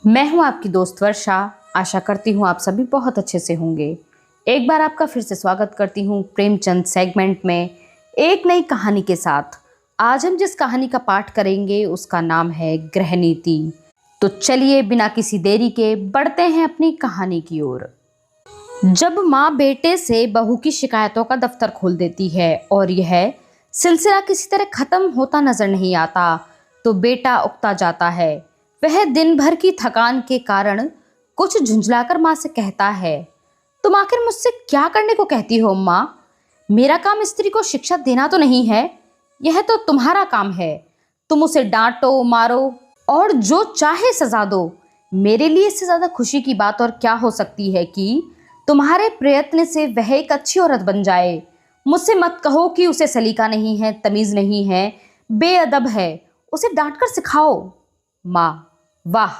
मैं हूं आपकी दोस्त वर्षा। आशा करती हूं आप सभी बहुत अच्छे से होंगे। एक बार आपका फिर से स्वागत करती हूं प्रेमचंद सेगमेंट में एक नई कहानी के साथ। आज हम जिस कहानी का पाठ करेंगे उसका नाम है गृह नीति। तो चलिए बिना किसी देरी के बढ़ते हैं अपनी कहानी की ओर। जब माँ बेटे से बहू की शिकायतों का दफ्तर खोल देती है और यह सिलसिला किसी तरह खत्म होता नजर नहीं आता तो बेटा उकता जाता है। वह दिन भर की थकान के कारण कुछ झुंझलाकर माँ से कहता है, तुम आखिर मुझसे क्या करने को कहती हो माँ? मेरा काम स्त्री को शिक्षा देना तो नहीं है, यह तो तुम्हारा काम है। तुम उसे डांटो मारो और जो चाहे सजा दो। मेरे लिए इससे ज्यादा खुशी की बात और क्या हो सकती है कि तुम्हारे प्रयत्न से वह एक अच्छी औरत बन जाए। मुझसे मत कहो कि उसे सलीका नहीं है, तमीज नहीं है, बेअदब है। उसे डांट कर सिखाओ। माँ, वाह,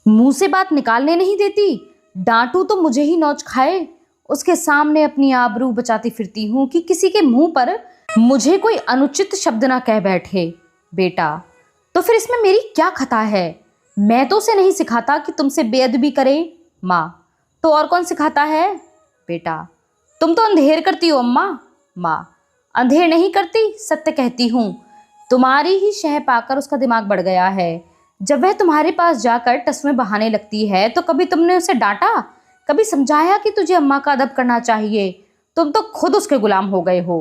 मुंह से बात निकालने नहीं देती। डांटू तो मुझे ही नौच खाए। उसके सामने अपनी आबरू बचाती फिरती हूँ कि किसी के मुंह पर मुझे कोई अनुचित शब्द ना कह बैठे। बेटा, तो फिर इसमें मेरी क्या खता है? मैं तो उसे नहीं सिखाता कि तुमसे बेअदबी करे। माँ, तो और कौन सिखाता है? बेटा, तुम तो अंधेर करती हो अम्मा। माँ, अंधेर नहीं करती, सत्य कहती हूँ। तुम्हारी ही शह पाकर उसका दिमाग बढ़ गया है। जब वह तुम्हारे पास जाकर टसमें बहाने लगती है तो कभी तुमने उसे डांटा, कभी समझाया कि तुझे अम्मा का अदब करना चाहिए? तुम तो खुद उसके गुलाम हो गए हो।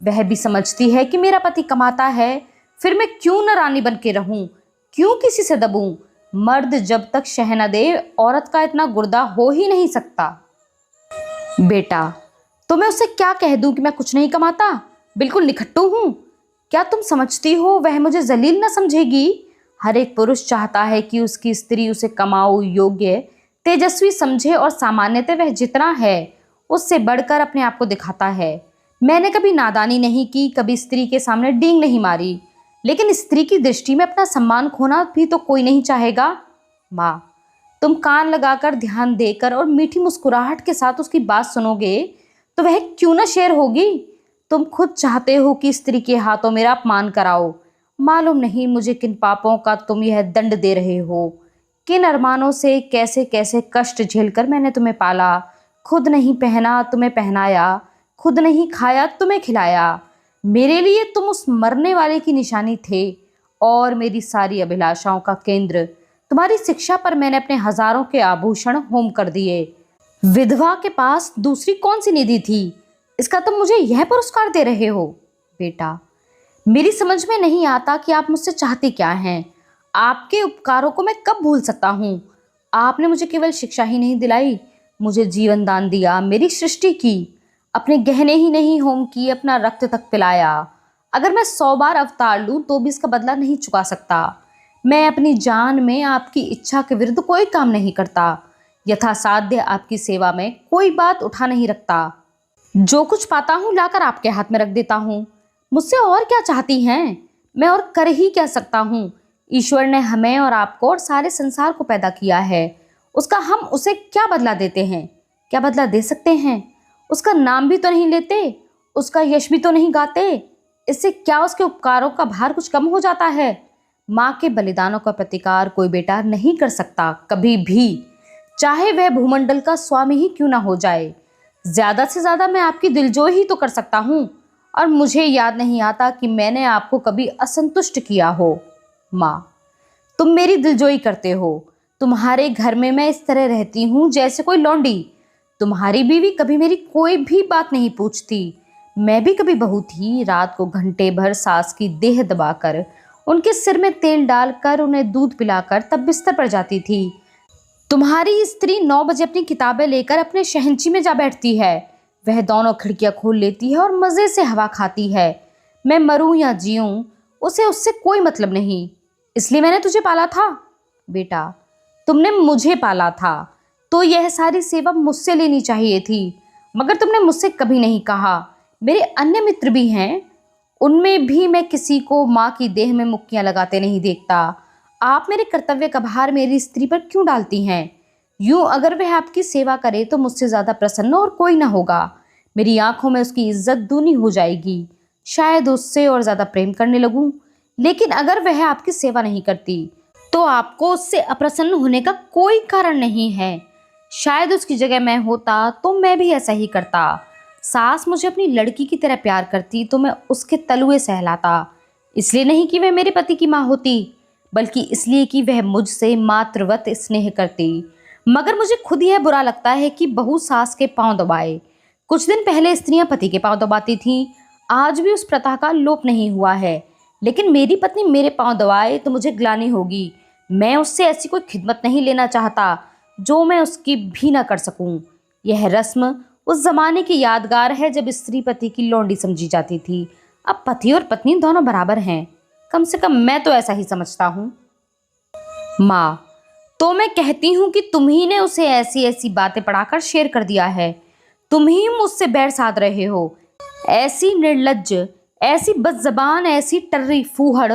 वह भी समझती है कि मेरा पति कमाता है, फिर मैं क्यों न रानी बन के रहूं, क्यों किसी से दबूं? मर्द जब तक शह न दे औरत का इतना गुर्दा हो ही नहीं सकता। बेटा, तो मैं उससे क्या कह दूं कि मैं कुछ नहीं कमाता, बिल्कुल निखट्टू हूं? क्या तुम समझती हो वह मुझे जलील न समझेगी? हर एक पुरुष चाहता है कि उसकी स्त्री उसे कमाऊ योग्य तेजस्वी समझे और सामान्यतः वह जितना है उससे बढ़कर अपने आप को दिखाता है। मैंने कभी नादानी नहीं की, कभी स्त्री के सामने डींग नहीं मारी, लेकिन स्त्री की दृष्टि में अपना सम्मान खोना भी तो कोई नहीं चाहेगा। माँ, तुम कान लगाकर ध्यान देकर और मीठी मुस्कुराहट के साथ उसकी बात सुनोगे तो वह क्यों न शेर होगी। तुम खुद चाहते हो कि स्त्री के हाथों मेरा अपमान कराओ। मालूम नहीं मुझे किन पापों का तुम यह दंड दे रहे हो, किन अरमानों से कैसे कैसे कष्ट झेलकर मैंने तुम्हें पाला। खुद नहीं पहना तुम्हें पहनाया, खुद नहीं खाया तुम्हें खिलाया। मेरे लिए तुम उस मरने वाले की निशानी थे और मेरी सारी अभिलाषाओं का केंद्र। तुम्हारी शिक्षा पर मैंने अपने हजारों के आभूषण होम कर दिए। विधवा के पास दूसरी कौन सी निधि थी, इसका तुम मुझे यह पुरस्कार दे रहे हो? बेटा, मेरी समझ में नहीं आता कि आप मुझसे चाहते क्या हैं। आपके उपकारों को मैं कब भूल सकता हूँ? आपने मुझे केवल शिक्षा ही नहीं दिलाई, मुझे जीवन दान दिया, मेरी सृष्टि की, अपने गहने ही नहीं होम किए, अपना रक्त तक पिलाया। अगर मैं 100 बार अवतार लूँ तो भी इसका बदला नहीं चुका सकता। मैं अपनी जान में आपकी इच्छा के विरुद्ध कोई काम नहीं करता, यथासाध्य आपकी सेवा में कोई बात उठा नहीं रखता। जो कुछ पाता हूँ लाकर आपके हाथ में रख देता हूँ। मुझसे और क्या चाहती हैं? मैं और कर ही क्या सकता हूँ? ईश्वर ने हमें और आपको और सारे संसार को पैदा किया है, उसका हम उसे क्या बदला देते हैं? क्या बदला दे सकते हैं? उसका नाम भी तो नहीं लेते, उसका यश भी तो नहीं गाते। इससे क्या उसके उपकारों का भार कुछ कम हो जाता है? माँ के बलिदानों का प्रतिकार कोई बेटा नहीं कर सकता कभी भी, चाहे वह भूमंडल का स्वामी ही क्यों ना हो जाए। ज्यादा से ज्यादा मैं आपकी दिलजोई ही तो कर सकता हूँ, और मुझे याद नहीं आता कि मैंने आपको कभी असंतुष्ट किया हो। माँ, तुम मेरी दिलजोई करते हो। तुम्हारे घर में मैं इस तरह रहती हूँ जैसे कोई लौंडी। तुम्हारी बीवी कभी मेरी कोई भी बात नहीं पूछती। मैं भी कभी बहू थी, रात को घंटे भर सास की देह दबाकर, उनके सिर में तेल डालकर, उन्हें दूध पिलाकर तब बिस्तर पर जाती थी। तुम्हारी स्त्री 9 बजे अपनी किताबें लेकर अपने शहंची में जा बैठती है। वह दोनों खिड़कियां खोल लेती है और मजे से हवा खाती है। मैं मरूं या जीऊं, उसे उससे कोई मतलब नहीं। इसलिए मैंने तुझे पाला था। बेटा, तुमने मुझे पाला था तो यह सारी सेवा मुझसे लेनी चाहिए थी, मगर तुमने मुझसे कभी नहीं कहा। मेरे अन्य मित्र भी हैं, उनमें भी मैं किसी को माँ की देह में मुक्कियां लगाते नहीं देखता। आप मेरे कर्तव्य का भार मेरी स्त्री पर क्यों डालती हैं? यूं अगर वह आपकी सेवा करे तो मुझसे ज्यादा प्रसन्न और कोई ना होगा। मेरी आंखों में उसकी इज्जत दूनी हो जाएगी, शायद उससे और ज्यादा प्रेम करने लगूं। लेकिन अगर वह आपकी सेवा नहीं करती तो आपको उससे अप्रसन्न होने का कोई कारण नहीं है। शायद उसकी जगह मैं होता तो मैं भी ऐसा ही करता। सास मुझे अपनी लड़की की तरह प्यार करती तो मैं उसके तलुए सहलाता। इसलिए नहीं कि वह मेरे पति की माँ होती, बल्कि इसलिए कि वह मुझसे मातृवत स्नेह करती। मगर मुझे खुद यह बुरा लगता है कि बहू सास के पांव दबाए। कुछ दिन पहले स्त्रियां पति के पांव दबाती थीं, आज भी उस प्रथा का लोप नहीं हुआ है। लेकिन मेरी पत्नी मेरे पांव दबाए तो मुझे ग्लानि होगी। मैं उससे ऐसी कोई खिदमत नहीं लेना चाहता जो मैं उसकी भी ना कर सकूं। यह रस्म उस जमाने की यादगार है जब स्त्री पति की लौंडी समझी जाती थी। अब पति और पत्नी दोनों बराबर हैं, कम से कम मैं तो ऐसा ही समझता हूँ। माँ, तो मैं कहती हूँ कि तुम ही ने उसे ऐसी ऐसी बातें पढ़ाकर शेर कर दिया है। तुम ही मुझसे बैर साध रहे हो। ऐसी निर्लज्ज, ऐसी बदजबान, ऐसी टर्री फूहड़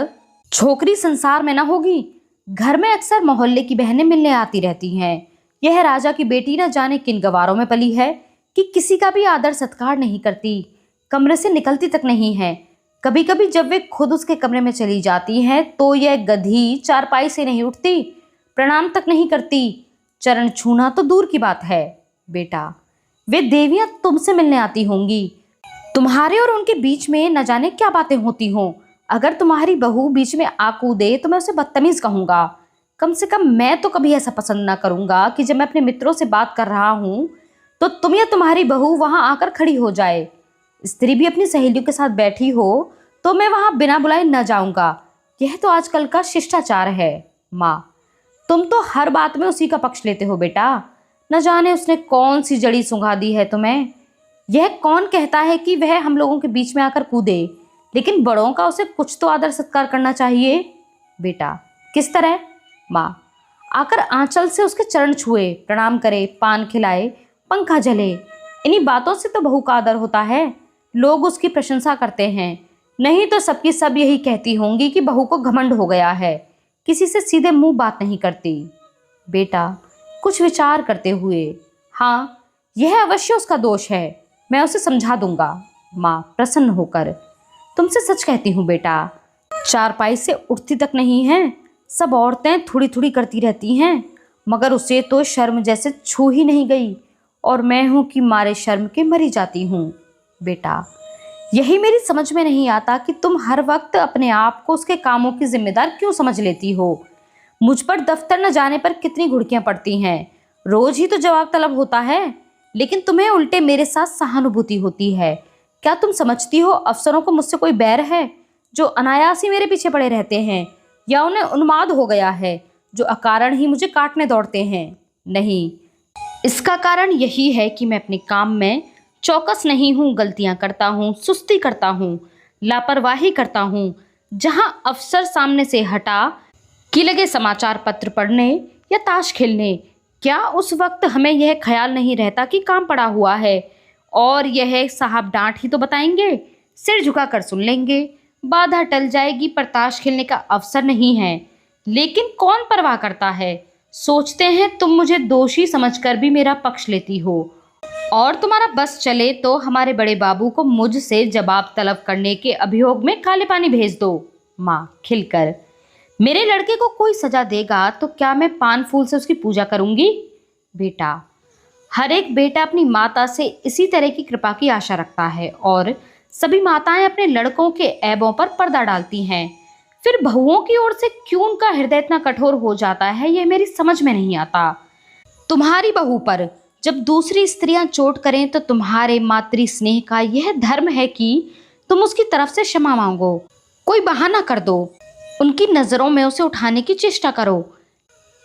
छोकरी संसार में ना होगी। घर में अक्सर मोहल्ले की बहनें मिलने आती रहती हैं। यह राजा की बेटी न जाने किन गवारों में पली है कि किसी का भी आदर सत्कार नहीं करती, कमरे से निकलती तक नहीं है। कभी कभी जब वे खुद उसके कमरे में चली जाती हैं तो यह गधी चारपाई से नहीं उठती, प्रणाम तक नहीं करती। चरण छूना तो दूर की बात है। बेटा, वे देवियां तुमसे मिलने आती होंगी। तुम्हारे और उनके बीच में न जाने क्या बातें होती हों। अगर तुम्हारी बहू बीच में आ कूदे तो मैं उसे बदतमीज कहूँगा। कम से कम मैं तो कभी ऐसा पसंद ना करूँगा कि जब मैं अपने मित्रों से बात कर रहा हूँ तो तुम या तुम्हारी बहू वहाँ आकर खड़ी हो जाए। स्त्री भी अपनी सहेलियों के साथ बैठी हो तो मैं वहाँ बिना बुलाए न जाऊँगा। यह तो आजकल का शिष्टाचार है। माँ, तुम तो हर बात में उसी का पक्ष लेते हो बेटा। न जाने उसने कौन सी जड़ी सुंघा दी है तुम्हें। यह कौन कहता है कि वह हम लोगों के बीच में आकर कूदे, लेकिन बड़ों का उसे कुछ तो आदर सत्कार करना चाहिए। बेटा, किस तरह? माँ, आकर आंचल से उसके चरण छुए, प्रणाम करे, पान खिलाए, पंखा जले। इन्हीं बातों से तो बहू का आदर होता है। लोग उसकी प्रशंसा करते हैं, नहीं तो सबकी सब यही कहती होंगी कि बहू को घमंड हो गया है, किसी से सीधे मुंह बात नहीं करती। बेटा, कुछ विचार करते हुए, हाँ, यह अवश्य उसका दोष है, मैं उसे समझा दूंगा। माँ प्रसन्न होकर, तुमसे सच कहती हूँ बेटा, चारपाई से उठती तक नहीं है। सब औरतें थोड़ी थोड़ी करती रहती हैं, मगर उसे तो शर्म जैसे छू ही नहीं गई, और मैं हूँ कि मारे शर्म के मरी जाती हूँ। बेटा, यही मेरी समझ में नहीं आता कि तुम हर वक्त अपने आप को उसके कामों की जिम्मेदार क्यों समझ लेती हो। मुझ पर दफ्तर न जाने पर कितनी घुड़कियां पड़ती हैं, रोज ही तो जवाब तलब होता है, लेकिन तुम्हें उल्टे मेरे साथ सहानुभूति होती है। क्या तुम समझती हो अफसरों को मुझसे कोई बैर है जो अनायास ही मेरे पीछे पड़े रहते हैं, या उन्हें उन्माद हो गया है जो अकारण ही मुझे काटने दौड़ते हैं? नहीं, इसका कारण यही है कि मैं अपने काम में चौकस नहीं हूँ, गलतियाँ करता हूँ, सुस्ती करता हूँ, लापरवाही करता हूँ। जहाँ अफसर सामने से हटा कि लगे समाचार पत्र पढ़ने या ताश खेलने, क्या उस वक्त हमें यह ख्याल नहीं रहता कि काम पड़ा हुआ है और यह साहब डांट ही तो बताएंगे, सिर झुका कर सुन लेंगे, बाधा टल जाएगी, पर ताश खेलने का अवसर नहीं है। लेकिन कौन परवाह करता है? सोचते हैं तुम मुझे दोषी समझकर भी मेरा पक्ष लेती हो, और तुम्हारा बस चले तो हमारे बड़े बाबू को मुझसे जवाब तलब करने के अभियोग में काले पानी भेज दो। माँ खिलकर, मेरे लड़के को कोई सजा देगा तो क्या मैं पान फूल से उसकी पूजा करूंगी? बेटा, हर एक बेटा अपनी माता से इसी तरह की कृपा की आशा रखता है, और सभी माताएं अपने लड़कों के ऐबों पर पर्दा डालती हैं। फिर बहुओं की ओर से क्यों उनका हृदय इतना कठोर हो जाता है, यह मेरी समझ में नहीं आता। तुम्हारी बहू पर जब दूसरी स्त्रियां चोट करें तो तुम्हारे मातृ स्नेह का यह धर्म है कि तुम उसकी तरफ से क्षमा मांगो, कोई बहाना कर दो, उनकी नज़रों में उसे उठाने की चेष्टा करो।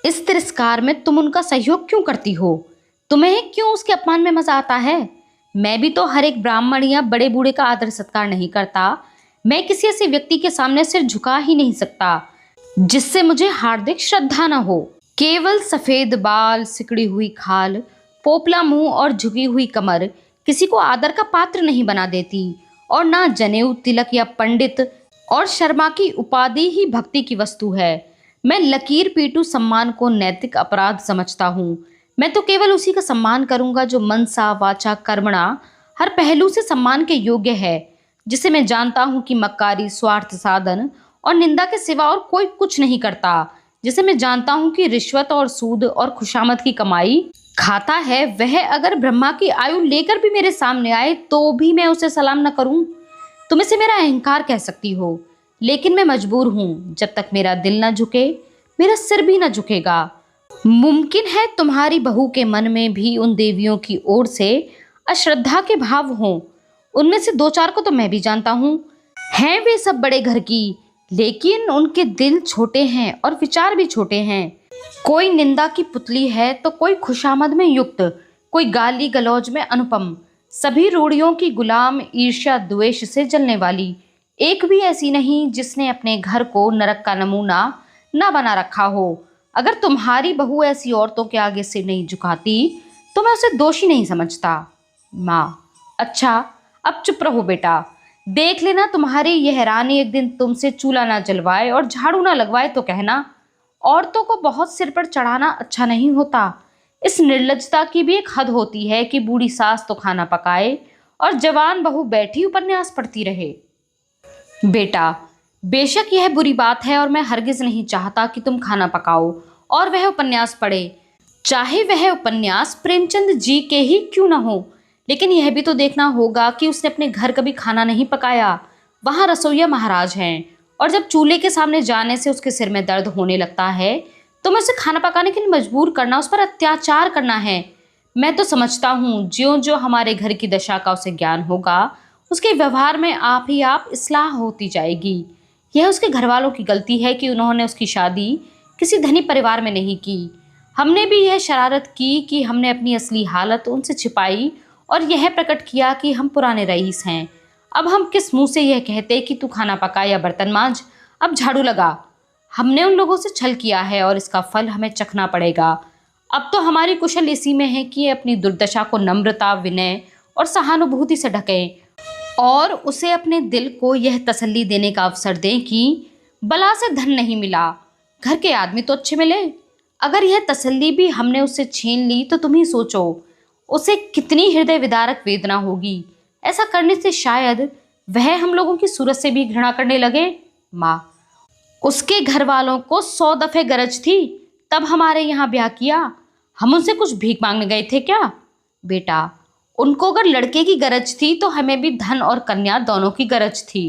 इस तिरस्कार में तुम उनका सहयोग क्यों करती हो? तुम्हें क्यों उसके अपमान में मजा आता है? मैं भी तो हर एक ब्राह्मण या बड़े बूढ़े का आदर सत्कार नहीं करता। मैं किसी ऐसे व्यक्ति के सामने सिर झुका ही नहीं सकता जिससे मुझे हार्दिक श्रद्धा न हो। केवल सफ़ेद बाल, सिकड़ी हुई खाल, पोपला मुंह और झुकी हुई कमर किसी को आदर का पात्र नहीं बना देती, और ना जनेऊ, तिलक या पंडित और शर्मा की उपाधि ही भक्ति की वस्तु है। मैं लकीर पीटू सम्मान को नैतिक अपराध समझता हूँ। मैं तो केवल उसी का सम्मान करूँगा जो मनसा वाचा कर्मणा हर पहलू से सम्मान के योग्य है, जिसे मैं जानता हूँ कि मक्कारी, स्वार्थ साधन और निंदा के सिवा और कोई कुछ नहीं करता, जिसे मैं जानता हूँ कि रिश्वत और सूद और खुशामद की कमाई खाता है, वह अगर ब्रह्मा की आयु लेकर भी मेरे सामने आए तो भी मैं उसे सलाम न करूं? तुम इसे मेरा अहंकार कह सकती हो, लेकिन मैं मजबूर हूं। जब तक मेरा दिल न झुके, मेरा सिर भी न झुकेगा। मुमकिन है तुम्हारी बहू के मन में भी उन देवियों की ओर से अश्रद्धा के भाव हों। उनमें से दो चार को तो मैं भी जानता हूँ। हैं वे सब बड़े घर की, लेकिन उनके दिल छोटे हैं और विचार भी छोटे हैं। कोई निंदा की पुतली है तो कोई खुशामद में युक्त, कोई गाली गलौज में अनुपम। सभी रूढ़ियों की गुलाम, ईर्ष्या द्वेष से जलने वाली। एक भी ऐसी नहीं जिसने अपने घर को नरक का नमूना ना बना रखा हो। अगर तुम्हारी बहू ऐसी औरतों के आगे सिर नहीं झुकाती तो मैं उसे दोषी नहीं समझता। माँ: अच्छा, अब चुप रहो बेटा। देख लेना तुम्हारी यह रानी एक दिन तुमसे चूल्हा ना जलवाए और झाड़ू ना लगवाए तो कहना। औरतों को बहुत सिर पर चढ़ाना अच्छा नहीं होता। इस निर्लज्जता की भी एक हद होती है कि बूढ़ी सास तो खाना पकाए और जवान बहू बैठी उपन्यास पढ़ती रहे। बेटा, बेशक यह बुरी बात है और मैं हरगिज नहीं चाहता कि तुम खाना पकाओ और वह उपन्यास पढ़े, चाहे वह उपन्यास प्रेमचंद जी के ही क्यों न हो। लेकिन यह भी तो देखना होगा कि उसने अपने घर कभी खाना नहीं पकाया। वहाँ रसोइया महाराज हैं, और जब चूल्हे के सामने जाने से उसके सिर में दर्द होने लगता है तो मैं उसे खाना पकाने के लिए मजबूर करना, उस पर अत्याचार करना है। मैं तो समझता हूँ ज्यों ज्यों हमारे घर की दशा का उसे ज्ञान होगा, उसके व्यवहार में आप ही आप इस्लाह होती जाएगी। यह उसके घर वालों की गलती है कि उन्होंने उसकी शादी किसी धनी परिवार में नहीं की। हमने भी यह शरारत की कि हमने अपनी असली हालत उनसे छिपाई और यह प्रकट किया कि हम पुराने रईस हैं। अब हम किस मुंह से यह कहते कि तू खाना पका या बर्तन मांज, अब झाड़ू लगा। हमने उन लोगों से छल किया है और इसका फल हमें चखना पड़ेगा। अब तो हमारी कुशल इसी में है कि अपनी दुर्दशा को नम्रता, विनय और सहानुभूति से ढकें और उसे अपने दिल को यह तसल्ली देने का अवसर दें कि बला से धन नहीं मिला, घर के आदमी तो अच्छे मिले। अगर यह तसल्ली भी हमने उससे छीन ली तो तुम ही सोचो उसे कितनी हृदय विदारक वेदना होगी। ऐसा करने से शायद वह हम लोगों की सूरत से भी घृणा करने लगे। माँ: उसके घर वालों को 100 दफे गरज थी, तब हमारे यहाँ ब्याह किया। हम उनसे कुछ भीख मांगने गए थे क्या? बेटा, उनको अगर लड़के की गरज थी तो हमें भी धन और कन्या दोनों की गरज थी।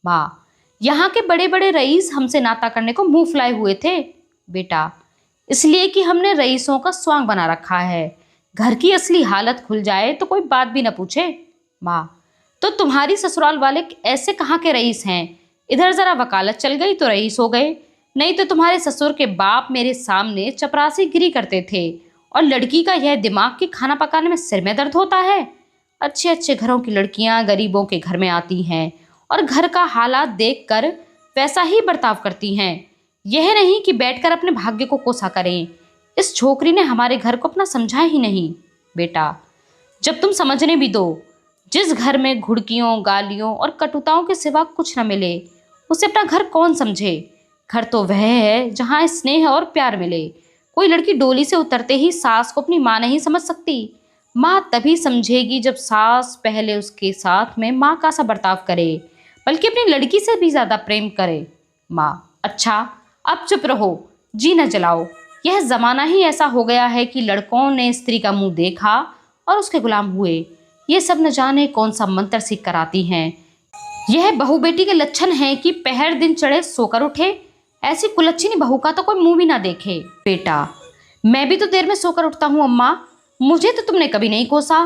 माँ: यहाँ के बड़े बड़े रईस हमसे नाता करने को मुंह फुलाए हुए थे। बेटा, इसलिए कि हमने रईसों का स्वांग बना रखा है। घर की असली हालत खुल जाए तो कोई बात भी न पूछे। माँ: तो तुम्हारी ससुराल वाले ऐसे कहाँ के रईस हैं? इधर जरा वकालत चल गई तो रईस हो गए, नहीं तो तुम्हारे ससुर के बाप मेरे सामने चपरासी गिरी करते थे। और लड़की का यह दिमाग कि खाना पकाने में सिर में दर्द होता है। अच्छे अच्छे घरों की लड़कियां गरीबों के घर में आती हैं और घर का हालात देखकर वैसा ही बर्ताव करती हैं। यह नहीं कि बैठकर अपने भाग्य को कोसा करें। इस छोकरी ने हमारे घर को अपना समझा ही नहीं। बेटा, जब तुम समझने भी दो, जिस घर में घुड़कियों, गालियों और कटुताओं के सिवा कुछ न मिले, उसे अपना घर कौन समझे? घर तो वह है जहाँ स्नेह और प्यार मिले। कोई लड़की डोली से उतरते ही सास को अपनी माँ नहीं समझ सकती। माँ तभी समझेगी जब सास पहले उसके साथ में माँ का सा बर्ताव करे, बल्कि अपनी लड़की से भी ज़्यादा प्रेम करे। माँ: अच्छा, अब चुप रहो, जी न जलाओ। यह ज़माना ही ऐसा हो गया है कि लड़कों ने स्त्री का मुंह देखा और उसके गुलाम हुए। ये सब न जाने कौन सा मंत्र सीख कर आती हैं। यह बहू बेटी के लक्षण हैं कि पहर दिन चढ़े सोकर उठे। ऐसी कुलच्छिनी बहू का तो कोई मुंह भी ना देखे। बेटा, मैं भी तो देर में सोकर उठता हूँ अम्मा, मुझे तो तुमने कभी नहीं कोसा।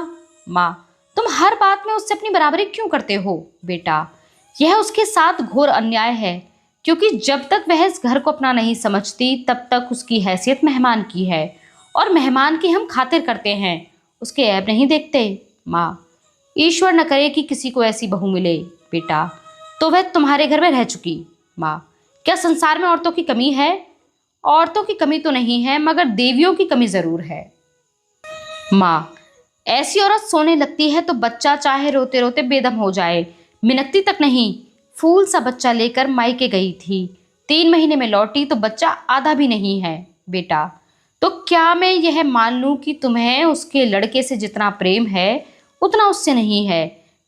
माँ: तुम हर बात में उससे अपनी बराबरी क्यों करते हो? बेटा, यह उसके साथ घोर अन्याय है, क्योंकि जब तक वह इस घर को अपना नहीं समझती तब तक उसकी हैसियत मेहमान की है, और मेहमान की हम खातिर करते हैं, उसके ऐब नहीं देखते। माँ: ईश्वर न करे कि किसी को ऐसी बहू मिले। बेटा, तो वह तुम्हारे घर में रह चुकी। माँ: क्या संसार में औरतों की कमी है? औरतों की कमी तो नहीं है, मगर देवियों की कमी जरूर है। माँ: ऐसी औरत सोने लगती है तो बच्चा चाहे रोते रोते बेदम हो जाए, मिनकती तक नहीं। फूल सा बच्चा लेकर मायके गई थी, 3 महीने में लौटी तो बच्चा आधा भी नहीं है। बेटा, तो क्या मैं यह मान लूं कि तुम्हें उसके लड़के से जितना प्रेम है उतना उससे नहीं है?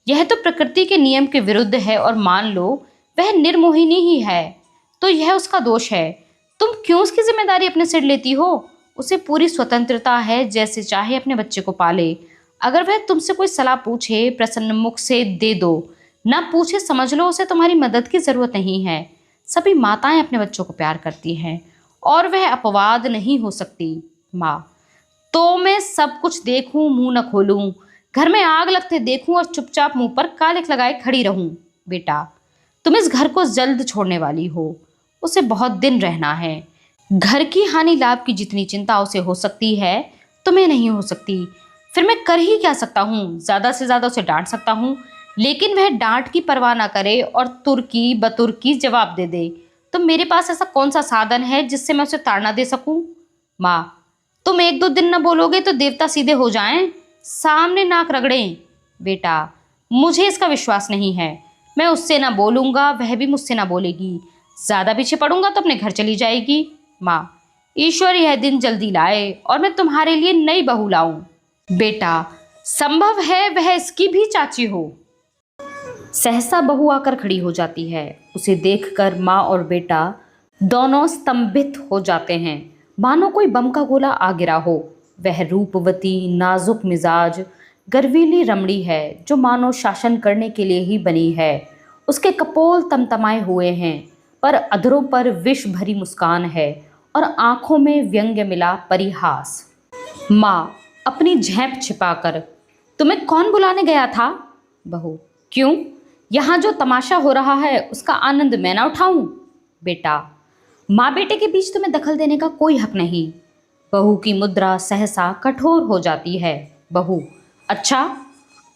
यह तो प्रकृति के नियम के विरुद्ध है, और मान लो वह निर्मोहिनी ही है तो यह उसका दोष है। तुम क्यों उसकी जिम्मेदारी अपने सिर लेती हो? उसे पूरी स्वतंत्रता है, जैसे चाहे अपने बच्चे को पाले। अगर वह तुमसे कोई सलाह पूछे, प्रसन्न मुख से दे दो। ना पूछे, समझ लो उसे तुम्हारी मदद की जरूरत नहीं है। सभी माताएं अपने बच्चों को प्यार करती हैं और वह अपवाद नहीं हो सकती। माँ, तो मैं सब कुछ देखूं, मुंह न खोलूं, घर में आग लगते देखूं और चुपचाप मुंह पर कालिख लगाए खड़ी रहूं? बेटा, तुम इस घर को जल्द छोड़ने वाली हो। उसे बहुत दिन रहना है। घर की हानि लाभ की जितनी चिंता उसे हो सकती है, तुम्हें नहीं हो सकती। फिर मैं कर ही क्या सकता हूँ? ज्यादा से ज्यादा उसे डांट सकता हूँ, लेकिन वह डांट की परवाह ना करे और तुर्की बतुर्की जवाब दे दे। तो मेरे पास ऐसा कौन सा साधन है जिससे मैं उसे ताड़ना दे सकूं? माँ, तुम एक दो दिन न बोलोगे तो देवता सीधे हो जाएं, सामने नाक रगड़ें। बेटा, मुझे इसका विश्वास नहीं है। मैं उससे ना बोलूंगा, वह भी मुझसे ना बोलेगी। ज्यादा पीछे पड़ूंगा तो अपने घर चली जाएगी। माँ, ईश्वर यह दिन जल्दी लाए और मैं तुम्हारे लिए नई बहू लाऊं। बेटा, संभव है वह इसकी भी चाची हो। सहसा बहू आकर खड़ी हो जाती है। उसे देखकर माँ और बेटा दोनों स्तंभित हो जाते हैं, मानो कोई बम का गोला आ गिरा हो। वह रूपवती, नाजुक मिजाज, गर्वीली रमणी है जो मानो शासन करने के लिए ही बनी है। उसके कपोल तमतमाए हुए हैं, पर अधरों पर विष भरी मुस्कान है और आंखों में व्यंग्य मिला परिहास। माँ, अपनी झेप छिपाकर, तुम्हें कौन बुलाने गया था? बहू, क्यों? यहाँ जो तमाशा हो रहा है उसका आनंद मैं ना उठाऊं? बेटा, माँ बेटे के बीच तुम्हें दखल देने का कोई हक नहीं। बहू की मुद्रा सहसा कठोर हो जाती है। बहू, अच्छा,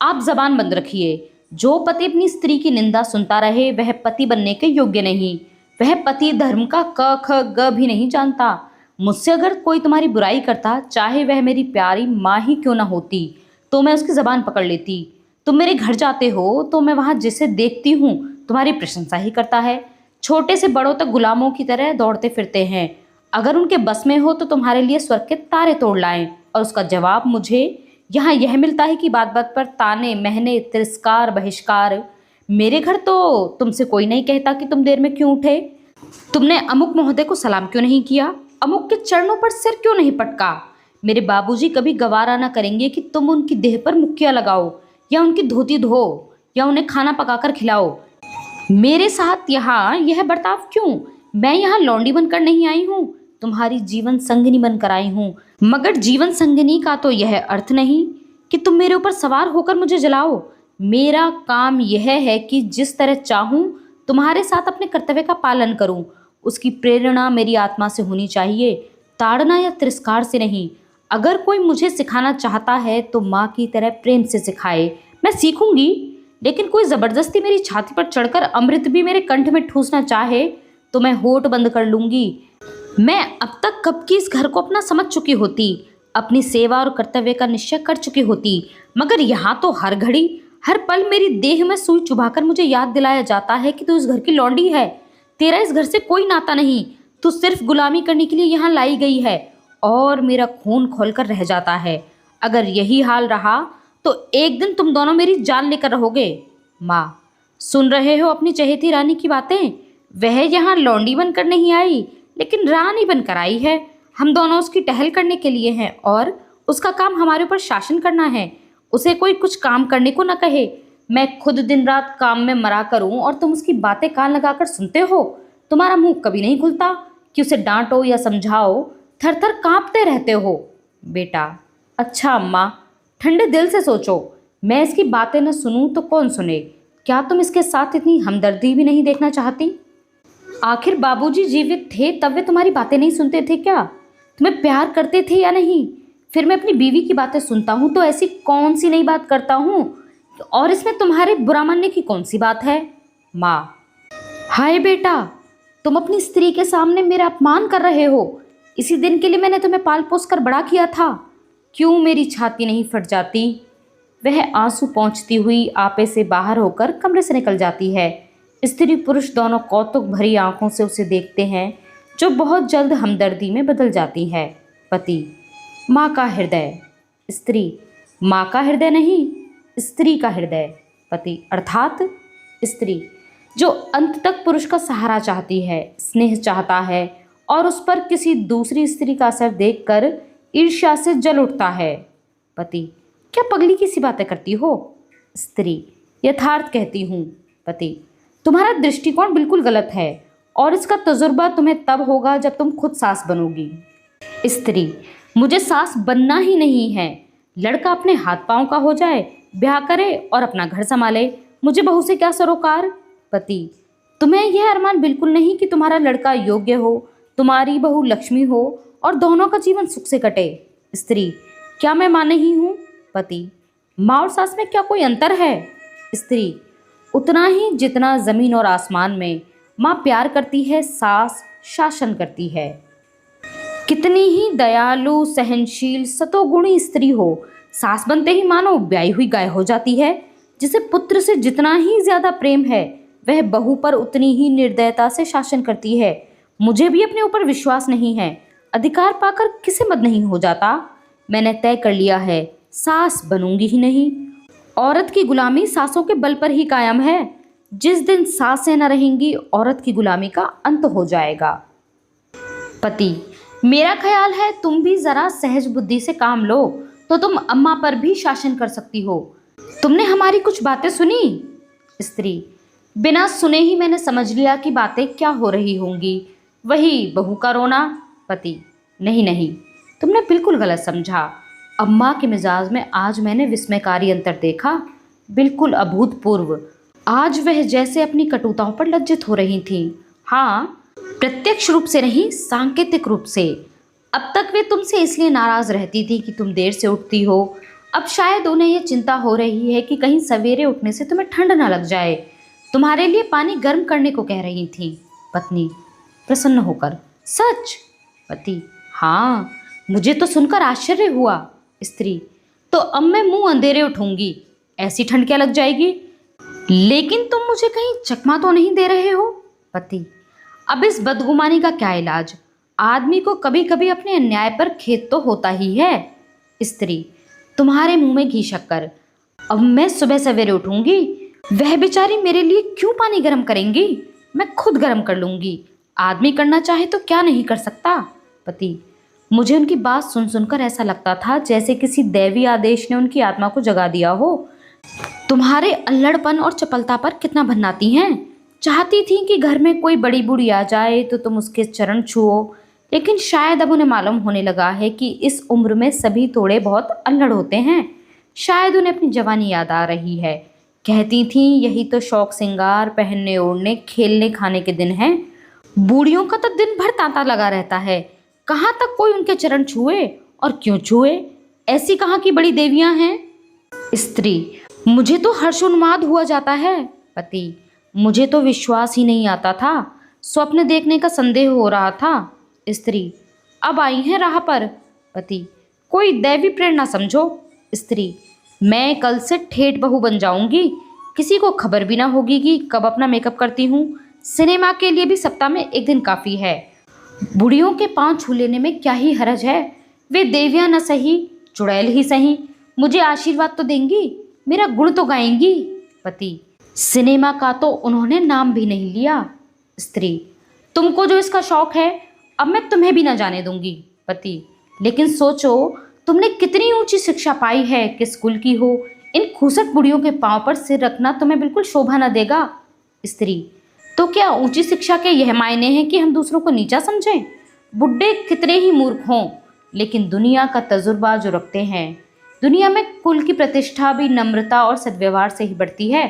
आप जबान बंद रखिए। जो पति अपनी स्त्री की निंदा सुनता रहे वह पति बनने के योग्य नहीं। वह पति धर्म का क ख ग भी नहीं जानता। मुझसे अगर कोई तुम्हारी बुराई करता, चाहे वह मेरी प्यारी माँ ही क्यों ना होती, तो मैं उसकी जबान पकड़ लेती। तुम मेरे घर जाते हो तो मैं वहां जिसे देखती हूँ तुम्हारी प्रशंसा ही करता है। छोटे से बड़ों तक गुलामों की तरह दौड़ते फिरते हैं। अगर उनके बस में हो तो तुम्हारे लिए स्वर्ग के तारे तोड़ लाएं। और उसका जवाब मुझे यहाँ यह मिलता है कि बात बात पर ताने, महने, तिरस्कार, बहिष्कार। मेरे घर तो तुमसे कोई नहीं कहता कि तुम देर में क्यों उठे, तुमने अमुक महोदय को सलाम क्यों नहीं किया, अमुक के चरणों पर सिर क्यों नहीं पटका। मेरे बाबूजी कभी गवारा ना करेंगे कि तुम उनकी देह पर मुक्किया लगाओ, या उनकी धोती धो, या उन्हें खाना पकाकर खिलाओ। मेरे साथ यहाँ यह बर्ताव क्यों? मैं यहाँ लौंडी बनकर नहीं आई हूँ, तुम्हारी जीवन संगिनी बनकर आई हूँ। मगर जीवन संगिनी का तो यह अर्थ नहीं कि तुम मेरे ऊपर सवार होकर मुझे जलाओ। मेरा काम यह है कि जिस तरह चाहूँ तुम्हारे साथ अपने कर्तव्य का पालन करूँ। उसकी प्रेरणा मेरी आत्मा से होनी चाहिए, ताड़ना या तिरस्कार से नहीं। अगर कोई मुझे सिखाना चाहता है तो माँ की तरह प्रेम से सिखाए, मैं सीखूंगी। लेकिन कोई ज़बरदस्ती मेरी छाती पर चढ़कर अमृत भी मेरे कंठ में ठूसना चाहे तो मैं होठ बंद कर लूंगी। मैं अब तक कब की इस घर को अपना समझ चुकी होती, अपनी सेवा और कर्तव्य का निश्चय कर चुकी होती। मगर यहाँ तो हर घड़ी हर पल मेरी देह में सुई चुभाकर मुझे याद दिलाया जाता है कि तू इस घर की लौंडी है। तेरा इस घर से कोई नाता नहीं, तू सिर्फ गुलामी करने के लिए यहाँ लाई गई है। और मेरा खून खोलकर रह जाता है। अगर यही हाल रहा तो एक दिन तुम दोनों मेरी जान लेकर रहोगे। माँ, सुन रहे हो अपनी चहेती रानी की बातें? वह यहाँ लौंडी बनकर नहीं आई, लेकिन रानी बनकर आई है। हम दोनों उसकी टहल करने के लिए हैं और उसका काम हमारे ऊपर शासन करना है। उसे कोई कुछ काम करने को न कहे। मैं खुद दिन रात काम में मरा करूं और तुम उसकी बातें कान लगाकर सुनते हो। तुम्हारा मुंह कभी नहीं खुलता कि उसे डांटो या समझाओ, थर थर कांपते रहते हो। बेटा, अच्छा अम्मा, ठंडे दिल से सोचो। मैं इसकी बातें न सुनूं तो कौन सुने? क्या तुम इसके साथ इतनी हमदर्दी भी नहीं देखना चाहती? आखिर बाबूजी जीवित थे तब वे तुम्हारी बातें नहीं सुनते थे क्या? तुम्हें प्यार करते थे या नहीं? फिर मैं अपनी बीवी की बातें सुनता हूँ तो ऐसी कौन सी नई बात करता हूँ, और इसमें तुम्हारे बुरा मानने की कौन सी बात है? माँ, हाय बेटा, तुम अपनी स्त्री के सामने मेरा अपमान कर रहे हो। इसी दिन के लिए मैंने तुम्हें पाल पोस कर बड़ा किया था। क्यों मेरी छाती नहीं फट जाती? वह आंसू पोंछती हुई आपे से बाहर होकर कमरे से निकल जाती है। स्त्री पुरुष दोनों कौतुक भरी आंखों से उसे देखते हैं, जो बहुत जल्द हमदर्दी में बदल जाती है। पति, माँ का हृदय। स्त्री, माँ का हृदय नहीं, स्त्री का हृदय। पति, अर्थात स्त्री जो अंत तक पुरुष का सहारा चाहती है, स्नेह चाहता है और उस पर किसी दूसरी स्त्री का असर देखकर ईर्ष्या से जल उठता है। पति, क्या पगली की सी बातें करती हो? स्त्री, यथार्थ कहती हूँ। पति, तुम्हारा दृष्टिकोण बिल्कुल गलत है और इसका तजुर्बा तुम्हें तब होगा जब तुम खुद सास बनोगी। स्त्री, मुझे सास बनना ही नहीं है। लड़का अपने हाथ पांव का हो जाए, ब्याह करे और अपना घर संभाले, मुझे बहू से क्या सरोकार। पति, तुम्हें यह अरमान बिल्कुल नहीं कि तुम्हारा लड़का योग्य हो, तुम्हारी बहू लक्ष्मी हो और दोनों का जीवन सुख से कटे। स्त्री, क्या मैं माँ नहीं हूँ? पति, माँ और सास में क्या कोई अंतर है? स्त्री, उतना ही जितना जमीन और आसमान में। माँ प्यार करती है, सास शासन करती है। कितनी ही दयालु, सहनशील, सतोगुणी स्त्री हो, सास बनते ही मानो ब्याई हुई गाय हो जाती है। जिसे पुत्र से जितना ही ज्यादा प्रेम है, वह बहू पर उतनी ही निर्दयता से शासन करती है। मुझे भी अपने ऊपर विश्वास नहीं है। अधिकार पाकर किसे मद नहीं हो जाता। मैंने तय कर लिया है, सास बनूंगी ही नहीं। औरत की गुलामी सासों के बल पर ही कायम है। जिस दिन सासें न रहेंगी, औरत की गुलामी का अंत हो जाएगा। पति, मेरा ख्याल है तुम भी जरा सहज बुद्धि से काम लो तो तुम अम्मा पर भी शासन कर सकती हो। तुमने हमारी कुछ बातें सुनी? स्त्री, बिना सुने ही मैंने समझ लिया कि बातें क्या हो रही होंगी। वही बहू का रोना। पति, नहीं नहीं, तुमने बिल्कुल गलत समझा। अम्मा के मिजाज में आज मैंने विस्मयकारी अंतर देखा, बिल्कुल अभूतपूर्व। आज वह जैसे अपनी कटुताओं पर लज्जित हो रही थीं। हाँ, प्रत्यक्ष रूप से नहीं, सांकेतिक रूप से। अब तक वे तुमसे इसलिए नाराज रहती थी कि तुम देर से उठती हो। अब शायद उन्हें यह चिंता हो रही है कि कहीं सवेरे उठने से तुम्हें ठंड न लग जाए। तुम्हारे लिए पानी गर्म करने को कह रही थी। पत्नी, प्रसन्न होकर, सच? पति, हाँ, मुझे तो सुनकर आश्चर्य हुआ। स्त्री, तो अब मैं मुंह अंधेरे उठूंगी, ऐसी ठंड क्या लग जाएगी? लेकिन तुम मुझे कहीं चकमा तो नहीं दे रहे हो? पति, अब इस बदगुमानी का क्या इलाज? आदमी को कभी कभी अपने अन्याय पर खेद तो होता ही है। स्त्री, तुम्हारे मुंह में घी शक्कर। अब मैं सुबह सवेरे उठूंगी, वह बेचारी मेरे लिए क्यों पानी गर्म करेंगी? मैं खुद गर्म कर लूंगी। आदमी करना चाहे तो क्या नहीं कर सकता। पति, मुझे उनकी बात सुन सुनकर ऐसा लगता था जैसे किसी दैवी आदेश ने उनकी आत्मा को जगा दिया हो। तुम्हारे अल्लड़पन और चपलता पर कितना भन्नाती हैं। चाहती थी कि घर में कोई बड़ी बूढ़ी आ जाए तो तुम उसके चरण छुओ, लेकिन शायद अब उन्हें मालूम होने लगा है कि इस उम्र में सभी थोड़े बहुत अल्लड़ होते हैं। शायद उन्हें अपनी जवानी याद आ रही है। कहती थी यही तो शौक सिंगार, पहनने ओढ़ने, खेलने खाने के दिन हैं। बूढ़ियों का तो दिन भर तांता लगा रहता है। कहाँ तक कोई उनके चरण छुए और क्यों छुए? ऐसी कहाँ की बड़ी देवियां हैं? स्त्री, मुझे तो हर्षोन्माद हुआ जाता है। पति, मुझे तो विश्वास ही नहीं आता था। स्वप्न देखने का संदेह हो रहा था। स्त्री, अब आई हैं राह पर। पति, कोई दैवी प्रेरणा समझो। स्त्री, मैं कल से ठेठ बहू बन जाऊंगी। किसी को खबर भी ना होगी कि कब अपना मेकअप करती हूँ। सिनेमा के लिए भी सप्ताह में एक दिन काफ़ी है। बुढ़ियों के पांव छू लेने में क्या ही हरज है? वे देवियां न सही, चुड़ैल ही सही, मुझे आशीर्वाद तो देंगी, मेरा गुण तो गाएंगी। पति, सिनेमा का तो उन्होंने नाम भी नहीं लिया। स्त्री, तुमको जो इसका शौक है, अब मैं तुम्हें भी ना जाने दूंगी। पति, लेकिन सोचो तुमने कितनी ऊंची शिक्षा पाई है, किस कुल की हो। इन खूसट बुढ़ियों के पांव पर सिर रखना तुम्हें बिल्कुल शोभा न देगा। स्त्री, तो क्या ऊंची शिक्षा के यह मायने हैं कि हम दूसरों को नीचा समझें? बुढ़े कितने ही मूर्ख हों, लेकिन दुनिया का तजुर्बा जो रखते हैं। दुनिया में कुल की प्रतिष्ठा भी नम्रता और सद्व्यवहार से ही बढ़ती है,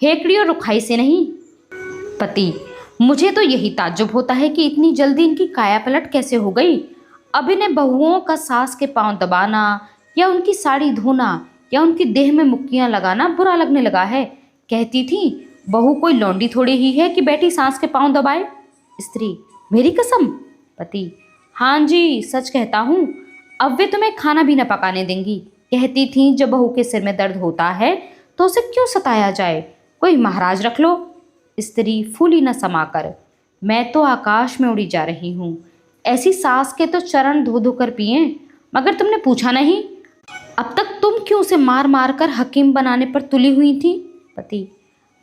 हेकड़ी और रुखाई से नहीं। पति, मुझे तो यही ताज्जुब होता है कि इतनी जल्दी इनकी काया पलट कैसे हो गई। अब इन्हें बहुओं का सास के पांव दबाना या उनकी साड़ी धोना या उनकी देह में मुक्कियां लगाना बुरा लगने लगा है। कहती थी बहू कोई लौंडी थोड़ी ही है कि बेटी सास के पांव दबाए। स्त्री, मेरी कसम। पति, हाँ जी, सच कहता हूँ। अब वे तुम्हें खाना भी न पकाने देंगी। कहती थी जब बहू के सिर में दर्द होता है तो उसे क्यों सताया जाए, कोई महाराज रख लो। स्त्री, फूली न समाकर, मैं तो आकाश में उड़ी जा रही हूँ। ऐसी सास के तो चरण धो धो कर पिए, मगर तुमने पूछा नहीं। अब तक तुम क्यों उसे मार मार कर हकीम बनाने पर तुली हुई थी। पति,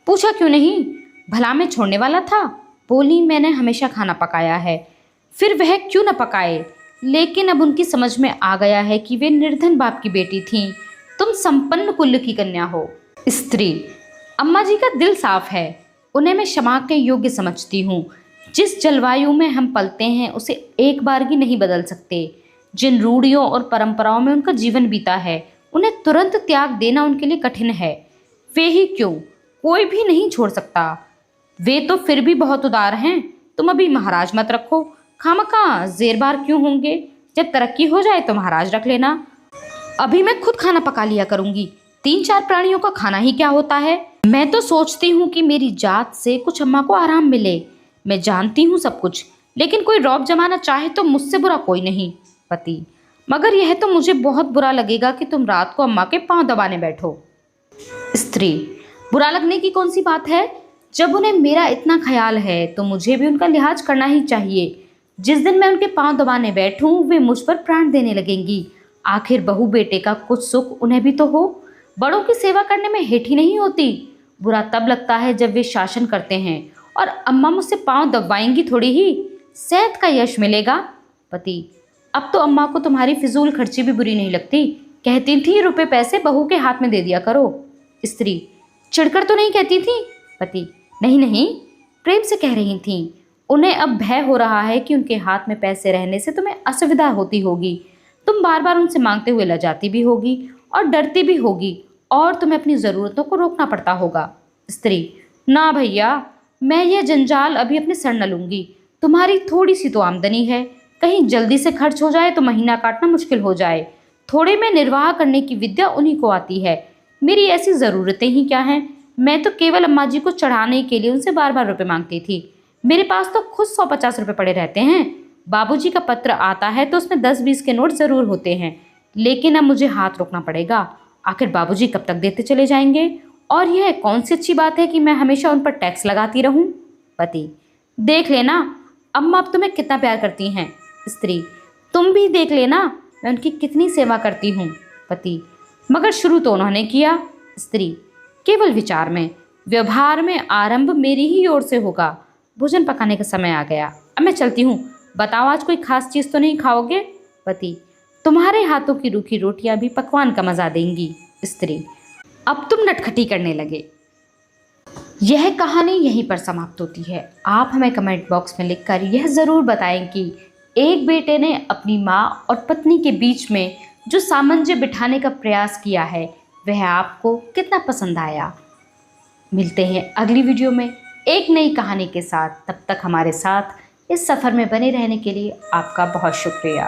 पूछा क्यों नहीं, भला मैं छोड़ने वाला था। बोली, मैंने हमेशा खाना पकाया है। फिर वह क्यों न पकाए। लेकिन अब उनकी समझ में आ गया है कि वे निर्धन बाप की बेटी थीं। तुम संपन्न कुल की कन्या हो। स्त्री, अम्मा जी का दिल साफ है, उन्हें मैं क्षमा के योग्य समझती हूँ। जिस जलवायु में हम पलते हैं उसे एक बार ही नहीं बदल सकते। जिन रूढ़ियों और परंपराओं में उनका जीवन बीता है उन्हें तुरंत त्याग देना उनके लिए कठिन है। वे ही क्यों, कोई भी नहीं छोड़ सकता। वे तो फिर भी बहुत उदार हैं। तुम अभी महाराज मत रखो, खामखा जेरबार क्यों होंगे। जब तरक्की हो जाए तो महाराज रख लेना। अभी मैं खुद खाना पका लिया करूंगी। 3-4 प्राणियों का खाना ही क्या होता है। मैं तो सोचती हूँ कि मेरी जात से कुछ अम्मा को आराम मिले। मैं जानती हूँ सब कुछ, लेकिन कोई रौब जमाना चाहे तो मुझसे बुरा कोई नहीं। पति, मगर यह तो मुझे बहुत बुरा लगेगा कि तुम रात को अम्मा के पांव दबाने बैठो। स्त्री, बुरा लगने की कौन सी बात है। जब उन्हें मेरा इतना ख्याल है तो मुझे भी उनका लिहाज करना ही चाहिए। जिस दिन मैं उनके पांव दबाने बैठूं वे मुझ पर प्राण देने लगेंगी। आखिर बहू बेटे का कुछ सुख उन्हें भी तो हो। बड़ों की सेवा करने में हेठी नहीं होती। बुरा तब लगता है जब वे शासन करते हैं और अम्मा मुझसे पांव दबाएंगी थोड़ी ही। सेहत का यश मिलेगा। पति, अब तो अम्मा को तुम्हारी फिजूल खर्ची भी बुरी नहीं लगती। कहती थी रुपए पैसे बहू के हाथ में दे दिया करो। स्त्री, चिढ़कर तो नहीं कहती थी। पति, नहीं नहीं, प्रेम से कह रही थी। उन्हें अब भय हो रहा है कि उनके हाथ में पैसे रहने से तुम्हें असुविधा होती होगी। तुम बार बार उनसे मांगते हुए लजाती भी होगी और डरती भी होगी और तुम्हें अपनी ज़रूरतों को रोकना पड़ता होगा। स्त्री, ना भैया, मैं यह जंजाल अभी अपने सर न लूँगी। तुम्हारी थोड़ी सी तो आमदनी है, कहीं जल्दी से खर्च हो जाए तो महीना काटना मुश्किल हो जाए। थोड़े में निर्वाह करने की विद्या उन्हीं को आती है। मेरी ऐसी ज़रूरतें ही क्या हैं। मैं तो केवल अम्मा जी को चढ़ाने के लिए उनसे बार बार रुपए मांगती थी। मेरे पास तो खुद 150 रुपये पड़े रहते हैं। बाबूजी का पत्र आता है तो उसमें 10-20 के नोट ज़रूर होते हैं, लेकिन अब मुझे हाथ रोकना पड़ेगा। आखिर बाबूजी कब तक देते चले जाएंगे। और यह कौन सी अच्छी बात है कि मैं हमेशा उन पर टैक्स लगाती रहूं। पति, देख लेना अम्मा अब तुम्हें कितना प्यार करती हैं। स्त्री, तुम भी देख लेना मैं उनकी कितनी सेवा करती हूँ। पति, मगर शुरू तो उन्होंने किया। स्त्री, केवल विचार में, व्यवहार में आरंभ मेरी ही ओर से होगा। भोजन पकाने का समय आ गया, अब मैं चलती हूँ। बताओ आज कोई खास चीज़ तो नहीं खाओगे। पति, तुम्हारे हाथों की रूखी रोटियां भी पकवान का मजा देंगी। स्त्री, अब तुम नटखटी करने लगे। यह कहानी यहीं पर समाप्त होती है। आप हमें कमेंट बॉक्स में लिखकर यह ज़रूर बताएं कि एक बेटे ने अपनी माँ और पत्नी के बीच में जो सामंजस्य बिठाने का प्रयास किया है वह आपको कितना पसंद आया। मिलते हैं अगली वीडियो में एक नई कहानी के साथ। तब तक हमारे साथ इस सफ़र में बने रहने के लिए आपका बहुत शुक्रिया।